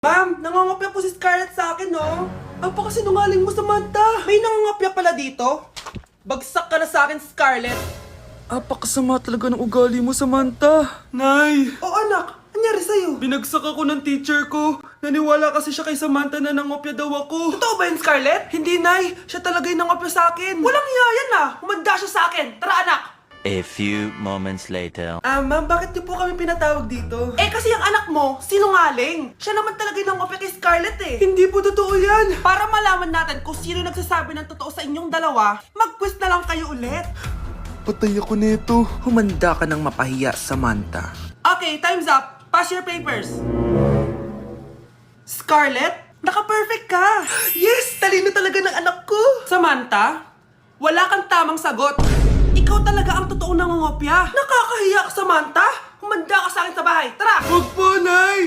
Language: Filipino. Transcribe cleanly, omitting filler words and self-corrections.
Ma'am, nangangopya po si Scarlett sa akin, no? Apakasinungaling mo, Samantha. May nangangopya pala dito? Bagsak ka na sa akin, Scarlett. Apakasama talaga ng ugali mo, Samantha. Nay! O anak, anyari sa'yo? Binagsak ako ng teacher ko. Naniwala kasi siya kay Samantha na nangopya daw ako. Totoo ba yun, Scarlett? Hindi, Nay. Siya talaga yung nangopya sa akin. Walang iya yan ah. Humanda siya sa akin. Tara, anak. A few moments later. Ma'am, bakit niyo po kami pinatawag dito? Eh kasi ang anak mo, sinungaling. Siya naman talaga yung nangopya kay Scarlett eh. Hindi po totoo yan. Para malaman natin kung sino nagsasabi ng totoo sa inyong dalawa, mag-quiz na lang kayo ulit. Patay ako nito. Humanda ka ng mapahiya, Samantha. Okay, time's up. Pass your papers. Scarlett, naka-perfect ka. Yes! Talino talaga ng anak ko. Samantha, wala kang tamang sagot. Ikaw talaga ang totoong nangungopya. Nakakahiya ka, Samantha. Humanda ka sa akin sa bahay. Tara! Huwag po, Nay!